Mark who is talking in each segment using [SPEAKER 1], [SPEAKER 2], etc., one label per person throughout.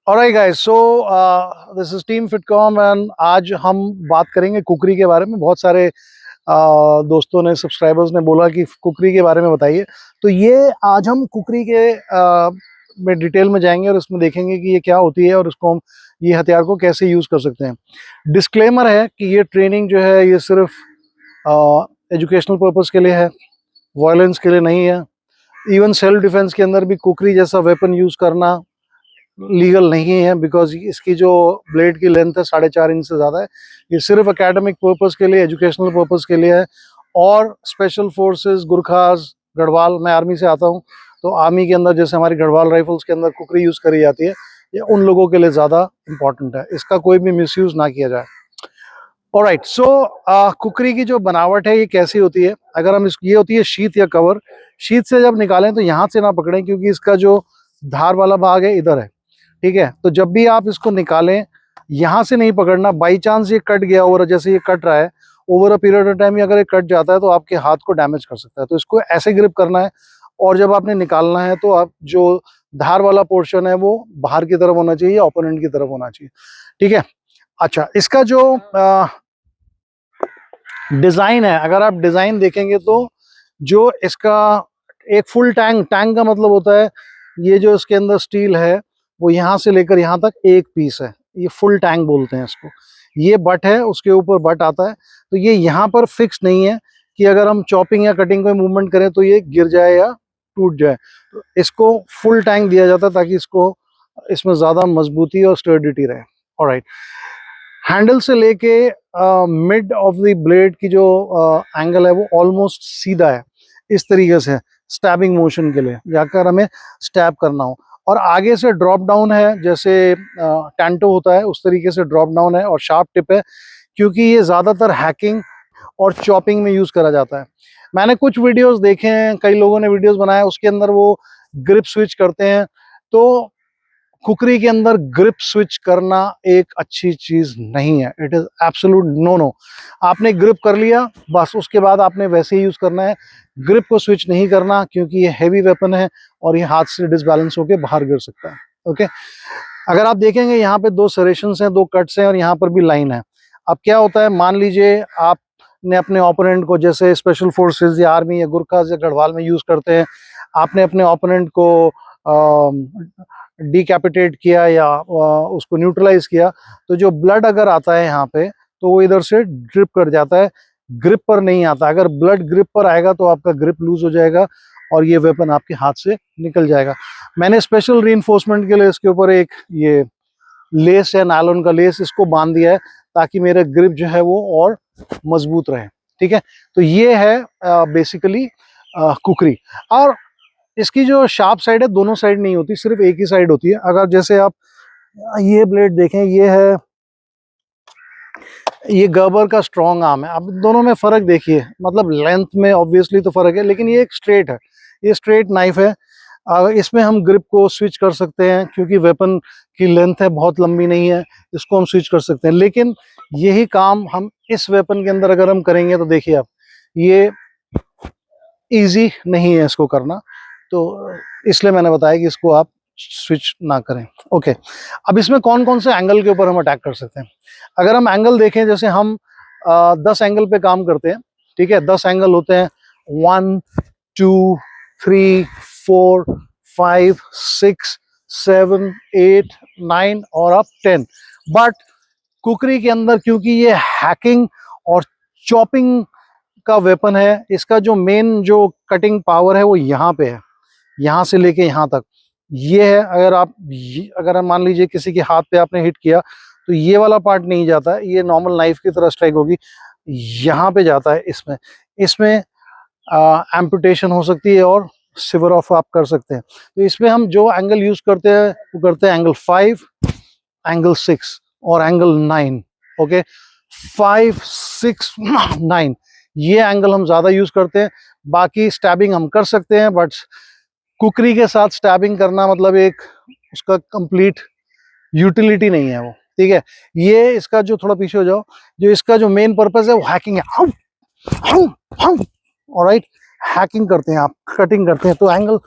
[SPEAKER 1] Alright guys, so this is team Fitcom and आज हम बात करेंगे कुकरी के बारे में। बहुत सारे दोस्तों ने, सब्सक्राइबर्स ने बोला कि कुकरी के बारे में बताइए। तो ये आज हम कुकरी के में डिटेल में जाएंगे और इसमें देखेंगे कि ये क्या होती है और इसको हम ये हथियार को कैसे यूज़ कर सकते हैं। डिस्क्लेमर है कि ये ट्रेनिंग जो है ये सिर्फ एजुकेशनल पर्पस के लिए है, वायलेंस के लिए नहीं है। इवन सेल्फ डिफेंस के अंदर भी कुकरी जैसा वेपन यूज़ करना लीगल नहीं है, बिकॉज इसकी जो ब्लेड की लेंथ है 4.5 इंच से ज़्यादा है। ये सिर्फ एकेडमिक पर्पस के लिए, एजुकेशनल पर्पस के लिए है। और स्पेशल फोर्सेस, गुरखास, गढ़वाल, मैं आर्मी से आता हूँ, तो आर्मी के अंदर जैसे हमारी गढ़वाल राइफल्स के अंदर कुकरी यूज़ करी जाती है, ये उन लोगों के लिए ज़्यादा इम्पॉर्टेंट है। इसका कोई भी मिसयूज़ ना किया जाए। ऑलराइट, सो कुकरी की जो बनावट है ये कैसी होती है। अगर हम ये होती है शीथ या कवर। शीथ से जब निकालें तो यहाँ से ना पकड़ें, क्योंकि इसका जो धार वाला भाग है इधर है, ठीक है। तो जब भी आप इसको निकालें, यहाँ से नहीं पकड़ना। बाई चांस ये कट गया, और जैसे ये कट रहा है, over a period of time अगर ये कट जाता है तो आपके हाथ को डैमेज कर सकता है। तो इसको ऐसे ग्रिप करना है, और जब आपने निकालना है तो आप जो धार वाला पोर्शन है वो बाहर की तरफ होना चाहिए, ओपोनेंट की तरफ होना चाहिए, ठीक है। अच्छा, इसका जो डिज़ाइन है, अगर आप डिज़ाइन देखेंगे तो जो इसका एक फुल टैंक का मतलब होता है, ये जो इसके अंदर स्टील है वो यहाँ से लेकर यहाँ तक एक पीस है, ये फुल टैंक बोलते हैं इसको। ये बट है, उसके ऊपर बट आता है। तो ये यहाँ पर फिक्स नहीं है कि अगर हम चॉपिंग या कटिंग कोई मूवमेंट करें तो ये गिर जाए या टूट जाए। तो इसको फुल टैंक दिया जाता है ताकि इसको इसमें ज़्यादा मजबूती और स्टर्डिटी रहे। ऑलराइट, हैंडल से लेके मिड ऑफ द ब्लेड की जो एंगल है वो ऑलमोस्ट सीधा है, इस तरीके से स्टैबिंग मोशन के लिए, जाकर हमें स्टैब करना हो। और आगे से ड्रॉप डाउन है, जैसे टैंटो होता है उस तरीके से ड्रॉप डाउन है, और शार्प टिप है, क्योंकि ये ज़्यादातर हैकिंग और चॉपिंग में यूज़ करा जाता है। मैंने कुछ वीडियोस देखे हैं, कई लोगों ने वीडियोस बनाए, उसके अंदर वो ग्रिप स्विच करते हैं। तो कुकरी के अंदर ग्रिप स्विच करना एक अच्छी चीज नहीं है। It is absolute no no. आपने ग्रिप कर लिया, बस उसके बाद आपने वैसे ही यूज करना है। ग्रिप को स्विच नहीं करना, क्योंकि ये हैवी वेपन है और ये हाथ से डिसबैलेंस होकर बाहर गिर सकता है। ओके, अगर आप देखेंगे यहाँ पे 2 सरेशंस हैं, 2 कट्स हैं, और यहाँ पर भी लाइन है। अब क्या होता है, मान लीजिए आपने अपने ओपोनेंट को, जैसे स्पेशल फोर्सेस या आर्मी या गुरखास या गढ़वाल में यूज करते हैं, आपने अपने ओपोनेंट को डिकैपिटेट किया या उसको न्यूट्रलाइज किया, तो जो ब्लड अगर आता है यहाँ पे, तो वो इधर से ड्रिप कर जाता है, ग्रिप पर नहीं आता। अगर ब्लड ग्रिप पर आएगा तो आपका ग्रिप लूज हो जाएगा और ये वेपन आपके हाथ से निकल जाएगा। मैंने स्पेशल रीइंफोर्समेंट के लिए इसके ऊपर एक ये लेस है, नायलॉन का लेस, इसको बांध दिया है ताकि मेरा ग्रिप जो है वो और मजबूत रहे, ठीक है। तो ये है बेसिकली कुकरी। और इसकी जो शार्प साइड है, दोनों साइड नहीं होती, सिर्फ एक ही साइड होती है। अगर जैसे आप ये ब्लेड देखें, ये है, ये गर्बर का स्ट्रॉन्ग आर्म है। अब दोनों में फर्क देखिए, मतलब लेंथ में ऑब्वियसली तो फर्क है, लेकिन ये एक स्ट्रेट है, ये स्ट्रेट नाइफ है। इसमें हम ग्रिप को स्विच कर सकते हैं, क्योंकि वेपन की लेंथ है, बहुत लंबी नहीं है, इसको हम स्विच कर सकते हैं। लेकिन यही काम हम इस वेपन के अंदर अगर हम करेंगे तो देखिए आप, ये ईजी नहीं है इसको करना, तो इसलिए मैंने बताया कि इसको आप स्विच ना करें। ओके, अब इसमें कौन कौन से एंगल के ऊपर हम अटैक कर सकते हैं। अगर हम एंगल देखें, जैसे हम 10 एंगल पे काम करते हैं, ठीक है। 10 एंगल होते हैं, 1 2 3 4 5 6 7 8 9 और अब 10। बट कुकरी के अंदर, क्योंकि ये हैकिंग और चॉपिंग का वेपन है, इसका जो मेन जो कटिंग पावर है वो यहाँ पे है, यहाँ से लेके यहाँ तक ये है। अगर मान लीजिए किसी के हाथ पे आपने हिट किया, तो ये वाला पार्ट नहीं जाता है, ये नॉर्मल नाइफ की तरह स्ट्राइक होगी, यहाँ पे जाता है। इसमें इसमें एम्पुटेशन हो सकती है और सिवर ऑफ आप कर सकते हैं। तो इसमें हम जो एंगल यूज करते हैं वो करते हैं एंगल 5, एंगल 6 और एंगल 9। ओके, 5 6 9 ये एंगल हम ज्यादा यूज करते हैं। बाकी स्टैबिंग हम कर सकते हैं, बट कुकरी के साथ स्टैबिंग करना मतलब एक उसका कंप्लीट यूटिलिटी नहीं है वो, ठीक है। ये इसका जो, थोड़ा पीछे हो जाओ, जो इसका जो मेन पर्पस है वो हैकिंग है। ऑलराइट, हैकिंग करते हैं आप, कटिंग करते हैं, तो एंगल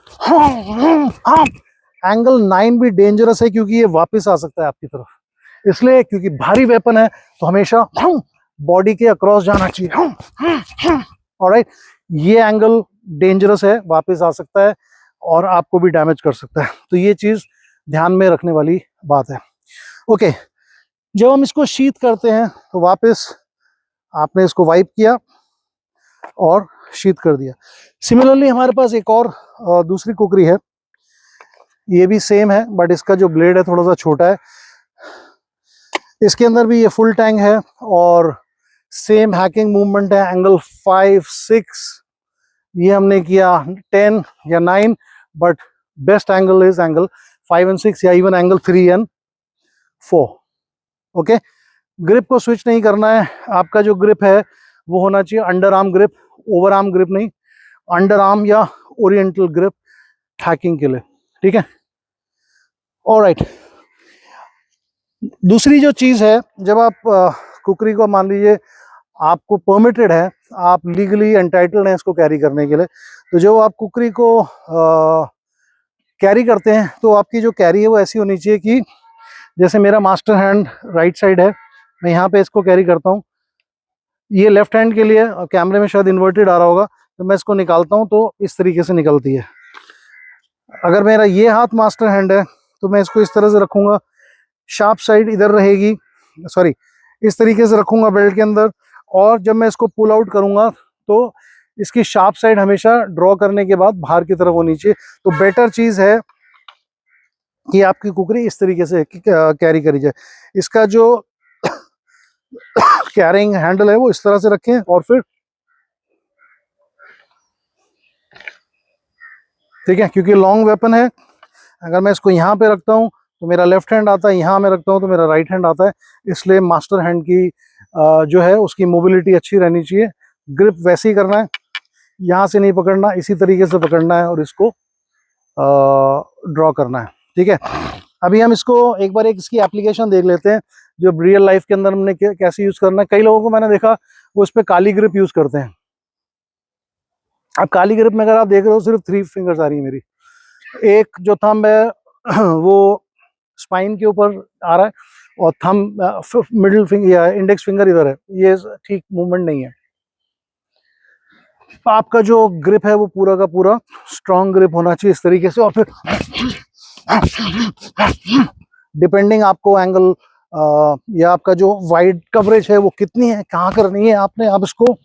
[SPEAKER 1] एंगल 9 भी डेंजरस है क्योंकि ये वापस आ सकता है आपकी तरफ, इसलिए क्योंकि भारी वेपन है तो हमेशा बॉडी के अक्रॉस जाना चाहिए। ऑलराइट, ये एंगल डेंजरस है, वापस आ सकता है और आपको भी डैमेज कर सकता है, तो ये चीज ध्यान में रखने वाली बात है। ओके, जब हम इसको शीत करते हैं तो वापस आपने इसको वाइप किया और शीत कर दिया। सिमिलरली हमारे पास एक और दूसरी कुकरी है, ये भी सेम है बट इसका जो ब्लेड है थोड़ा सा छोटा है। इसके अंदर भी ये फुल टैंक है और सेम हैकिंग मूवमेंट है, एंगल 5, 6, ये हमने किया 10 या 9, but best angle is angle 5 and 6 या even angle 3 and 4। Okay, grip को स्विच नहीं करना है, आपका जो ग्रिप है वो होना चाहिए under arm grip, over arm grip नहीं, अंडर आर्म या ओरिएंटल ग्रिप हैकिंग के लिए, ठीक है। ऑलराइट, दूसरी जो चीज है, जब आप कुकरी को मान लीजिए आपको परमिटेड है, आप लीगली एंटाइटल्ड हैं इसको कैरी करने के लिए, तो जो आप कुकरी को कैरी करते हैं तो आपकी जो कैरी है वो ऐसी होनी चाहिए कि जैसे मेरा मास्टर हैंड राइट साइड है, मैं यहाँ पे इसको कैरी करता हूँ, ये लेफ्ट हैंड के लिए, कैमरे में शायद इन्वर्टेड आ रहा होगा, तो मैं इसको निकालता हूँ तो इस तरीके से निकलती है। अगर मेरा ये हाथ मास्टर हैंड है तो मैं इसको इस तरह से रखूंगा, शार्प साइड इधर रहेगी, सॉरी इस तरीके से रखूंगा बेल्ट के अंदर, और जब मैं इसको पुल आउट करूंगा तो इसकी शार्प साइड हमेशा ड्रॉ करने के बाद बाहर की तरफ होनी चाहिए। तो बेटर चीज है कि आपकी कुकरी इस तरीके से कैरी करी जाए। इसका जो कैरिंग हैंडल है वो इस तरह से रखें और फिर ठीक है, क्योंकि लॉन्ग वेपन है, अगर मैं इसको यहाँ पे रखता हूँ तो मेरा लेफ्ट हैंड आता है, यहाँ मैं रखता हूँ तो मेरा राइट हैंड आता है, इसलिए मास्टर हैंड की जो है उसकी मोबिलिटी अच्छी रहनी चाहिए। ग्रिप वैसे ही करना है, यहाँ से नहीं पकड़ना, इसी तरीके से पकड़ना है और इसको ड्रॉ करना है, ठीक है। अभी हम इसको एक बार इसकी एप्लीकेशन देख लेते हैं, जो रियल लाइफ के अंदर हमने कैसे यूज करना है। कई लोगों को मैंने देखा वो इस पर काली ग्रिप यूज करते हैं। अब काली ग्रिप में अगर आप देख रहे हो सिर्फ 3 फिंगर्स आ रही है मेरी, एक जो थंब है वो स्पाइन के ऊपर आ रहा है और थंब मिडिल फिंगर या इंडेक्स फिंगर इधर है, ये ठीक मूवमेंट नहीं है। आपका जो ग्रिप है वो पूरा का पूरा स्ट्रॉन्ग ग्रिप होना चाहिए इस तरीके से, और फिर डिपेंडिंग आपको एंगल या आपका जो वाइड कवरेज है वो कितनी है, कहाँ करनी है आपने, आप इसको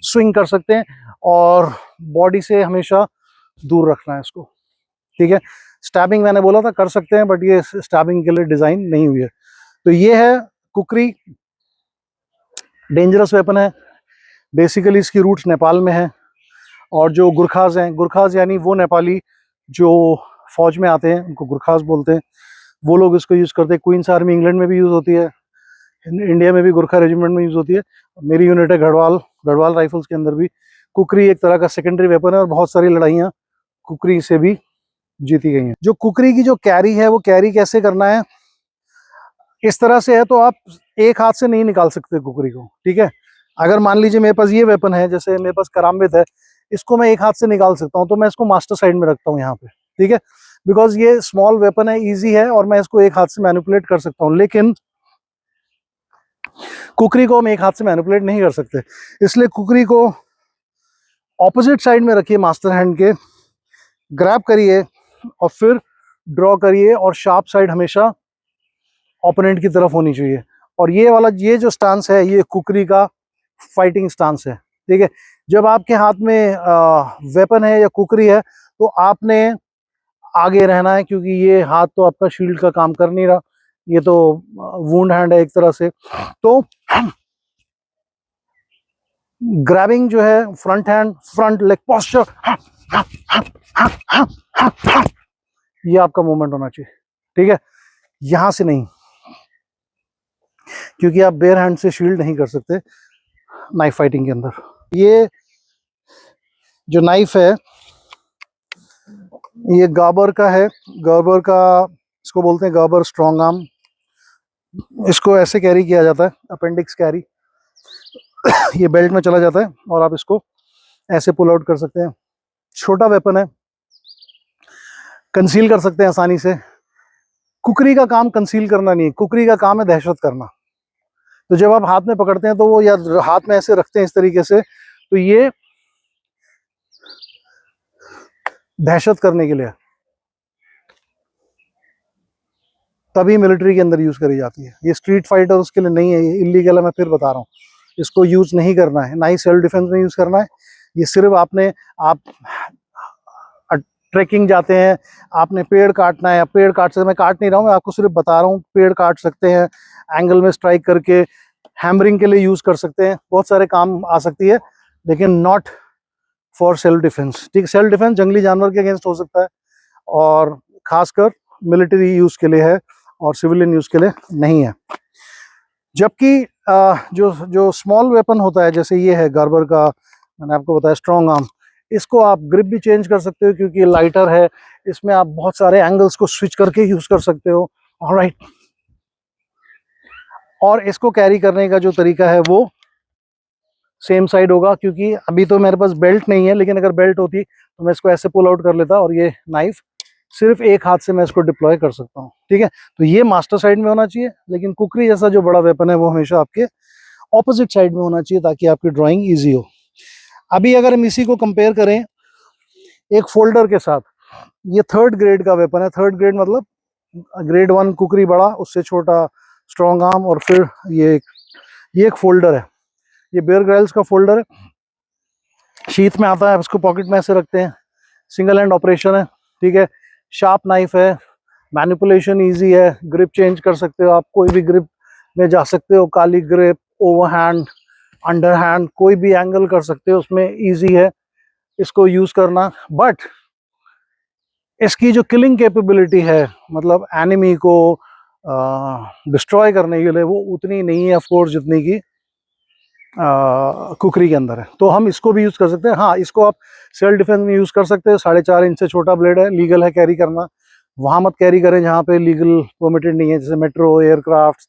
[SPEAKER 1] स्विंग कर सकते हैं और बॉडी से हमेशा दूर रखना है इसको, ठीक है। स्टैबिंग मैंने बोला था कर सकते हैं, बट ये स्टैबिंग के लिए डिजाइन नहीं हुई है। तो ये है कुकरी, डेंजरस वेपन है, बेसिकली इसकी रूट्स नेपाल में है, और जो गुरखाज हैं, गुरखाज यानी वो नेपाली जो फौज में आते हैं उनको गुरखाज बोलते हैं, वो लोग इसको यूज करते हैं। क्वींस आर्मी इंग्लैंड में भी यूज होती है, इंडिया में भी गुरखा रेजिमेंट में यूज होती है। मेरी यूनिट है गढ़वाल, गढ़वाल राइफल्स के अंदर भी कुकरी एक तरह का सेकेंडरी वेपन है और बहुत सारी लड़ाइयाँ कुकरी से भी जीती गई हैं। जो कुकरी की जो कैरी है वो कैरी कैसे करना है, इस तरह से है, तो आप एक हाथ से नहीं निकाल सकते कुकरी को, ठीक है। अगर मान लीजिए मेरे पास ये वेपन है, जैसे मेरे पास कराम्बित है, इसको मैं एक हाथ से निकाल सकता हूँ, तो मैं इसको मास्टर साइड में रखता हूँ यहाँ पे, ठीक है, बिकॉज ये स्मॉल वेपन है, इजी है और मैं इसको एक हाथ से मैनिपुलेट कर सकता हूँ। लेकिन कुकरी को हम एक हाथ से मैनिपुलेट नहीं कर सकते, इसलिए कुकरी को ऑपोजिट साइड में रखिए मास्टर हैंड के, ग्रैब करिए और फिर ड्रॉ करिए, और शार्प साइड हमेशा ओपोनेंट की तरफ होनी चाहिए। और ये वाला ये जो स्टांस है ये कुकरी का फाइटिंग स्टांस है, ठीक है। जब आपके हाथ में वेपन है या कुकरी है तो आपने आगे रहना है, क्योंकि ये हाथ तो आपका शील्ड का काम कर नहीं रहा, ये तो वुंड हैंड है एक तरह से। तो ग्रैबिंग जो है, front hand, front leg posture, ये आपका मूवमेंट होना चाहिए, ठीक है, यहां से नहीं, क्योंकि आप बेयर हैंड से शील्ड नहीं कर सकते नाइफ फाइटिंग के अंदर। ये जो नाइफ है ये गाबर का है, गाबर का इसको बोलते हैं, गाबर स्ट्रॉन्ग आर्म। इसको ऐसे कैरी किया जाता है, अपेंडिक्स कैरी, ये बेल्ट में चला जाता है और आप इसको ऐसे पुल आउट कर सकते हैं। छोटा वेपन है, कंसील कर सकते हैं आसानी से। कुकरी का काम कंसील करना नहीं है, कुकरी का काम है दहशत करना। तो जब आप हाथ में पकड़ते हैं तो वो, या हाथ में ऐसे रखते हैं इस तरीके से, तो ये दहशत करने के लिए, तभी मिलिट्री के अंदर यूज करी जाती है। ये स्ट्रीट फाइटर उसके लिए नहीं है, ये इलीगल है, मैं फिर बता रहा हूँ। इसको यूज नहीं करना है, ना ही सेल्फ डिफेंस में यूज करना है। ये सिर्फ आप ट्रैकिंग जाते हैं, आपने पेड़ काटना है, या पेड़ काट सकते, मैं काट नहीं रहा हूँ, मैं आपको सिर्फ बता रहा हूँ, पेड़ काट सकते हैं, एंगल में स्ट्राइक करके, हैमरिंग के लिए यूज कर सकते हैं, बहुत सारे काम आ सकती है, लेकिन नॉट फॉर सेल्फ डिफेंस। ठीक है, सेल्फ डिफेंस जंगली जानवर के अगेंस्ट हो सकता है, और खासकर मिलिट्री यूज के लिए है, और सिविलियन यूज के लिए नहीं है। जबकि जो जो स्मॉल वेपन होता है, जैसे ये है गार्बर का, मैंने आपको बताया स्ट्रॉन्ग आर्म, इसको आप ग्रिप भी चेंज कर सकते हो, क्योंकि ये लाइटर है, इसमें आप बहुत सारे एंगल्स को स्विच करके यूज कर सकते हो। ऑलराइट, और इसको कैरी करने का जो तरीका है वो सेम साइड होगा, क्योंकि अभी तो मेरे पास बेल्ट नहीं है, लेकिन अगर बेल्ट होती तो मैं इसको ऐसे पुल आउट कर लेता, और ये नाइफ सिर्फ एक हाथ से मैं इसको डिप्लॉय कर सकता हूँ। ठीक है, तो ये मास्टर साइड में होना चाहिए, लेकिन कुकरी जैसा जो बड़ा वेपन है वो हमेशा आपके ऑपोजिट साइड में होना चाहिए, ताकि आपकी ड्राइंग ईजी हो। अभी अगर हम इसी को कंपेयर करें एक फोल्डर के साथ, ये 3rd ग्रेड का वेपन है। 3rd ग्रेड मतलब ग्रेड 1 कुकरी बड़ा, उससे छोटा स्ट्रॉन्ग आर्म, और फिर ये एक फोल्डर है, ये बेयर ग्रिल्स का फोल्डर है, शीथ में आता है, इसको पॉकेट में ऐसे रखते हैं, सिंगल हैंड ऑपरेशन है। ठीक है, शार्प नाइफ है, मैनिपुलेशन इजी है, ग्रिप चेंज कर सकते हो आप, कोई भी ग्रिप में जा सकते हो, काली grip, over hand, under hand, कोई भी एंगल कर सकते हो, उसमें इजी है इसको यूज करना। बट इसकी जो किलिंग कैपेबिलिटी है, मतलब एनिमी को डिस्ट्रॉय करने के लिए, वो उतनी नहीं है ऑफकोर्स जितनी की कुकरी के अंदर है। तो हम इसको भी यूज कर सकते हैं। हाँ, इसको आप सेल्फ डिफेंस में यूज कर सकते हैं। 4.5 इंच से छोटा ब्लेड है, लीगल है कैरी करना। वहां मत कैरी करें जहाँ पे लीगल परमिटेड नहीं है, जैसे metro, aircraft,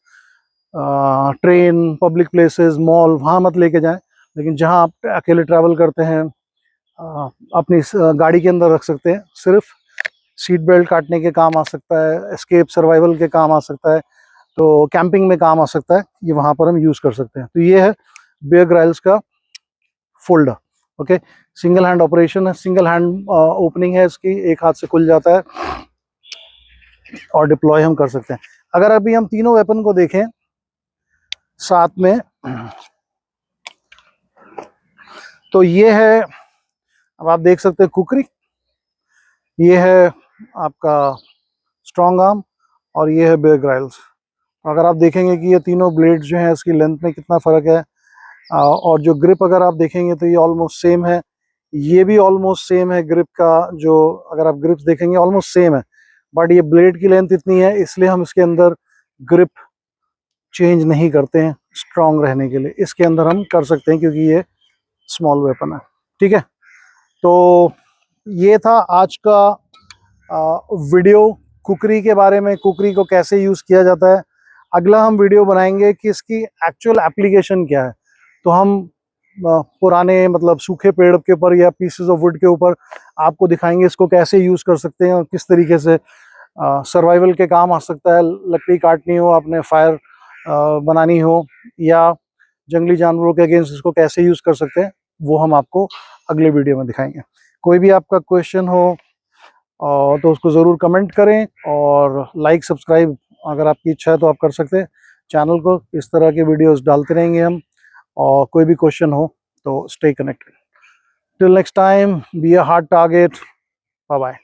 [SPEAKER 1] train, public places, mall, वहां मत लेके जाएं। लेकिन जहाँ आप अकेले ट्रैवल करते हैं, अपनी गाड़ी के अंदर रख सकते हैं। सिर्फ सीट बेल्ट काटने के काम आ सकता है, एस्केप सर्वाइवल के काम आ सकता है, तो कैंपिंग में काम आ सकता है, ये वहां पर हम यूज कर सकते हैं। तो ये है बेयर ग्रिल्स का folder. Okay, single hand operation है, सिंगल हैंड ओपनिंग है इसकी, एक हाथ से खुल जाता है, और डिप्लॉय हम कर सकते हैं। अगर अभी हम तीनों वेपन को देखें साथ में, तो ये है, अब आप देख सकते हैं कुकरी, ये है आपका स्ट्रॉन्ग आर्म, और ये है बेयर ग्रिल्स। अगर आप देखेंगे कि ये तीनों ब्लेड्स जो हैं इसकी लेंथ में कितना फ़र्क है, और जो ग्रिप अगर आप देखेंगे तो ये ऑलमोस्ट सेम है, ये भी ऑलमोस्ट सेम है। ग्रिप का जो, अगर आप ग्रिप्स देखेंगे ऑलमोस्ट सेम है, बट ये ब्लेड की लेंथ इतनी है, इसलिए हम इसके अंदर ग्रिप चेंज नहीं करते हैं स्ट्रॉन्ग रहने के लिए। इसके अंदर हम कर सकते हैं क्योंकि ये स्मॉल वेपन है। ठीक है, तो ये था आज का वीडियो कुकरी के बारे में, कुकरी को कैसे यूज़ किया जाता है। अगला हम वीडियो बनाएंगे कि इसकी एक्चुअल एप्लीकेशन क्या है। तो हम पुराने, मतलब सूखे पेड़ के ऊपर या पीसेस ऑफ वुड के ऊपर आपको दिखाएंगे इसको कैसे यूज़ कर सकते हैं, और किस तरीके से सर्वाइवल के काम आ सकता है। लकड़ी काटनी हो, आपने फायर बनानी हो, या जंगली जानवरों के अगेंस्ट इसको कैसे यूज़ कर सकते हैं, वो हम आपको अगले वीडियो में दिखाएंगे। कोई भी आपका क्वेश्चन हो तो उसको ज़रूर कमेंट करें, और लाइक सब्सक्राइब अगर आपकी इच्छा है तो आप कर सकते हैं चैनल को। इस तरह के वीडियोस डालते रहेंगे हम, और कोई भी क्वेश्चन हो तो stay connected. Till next time, be a hard target, bye bye.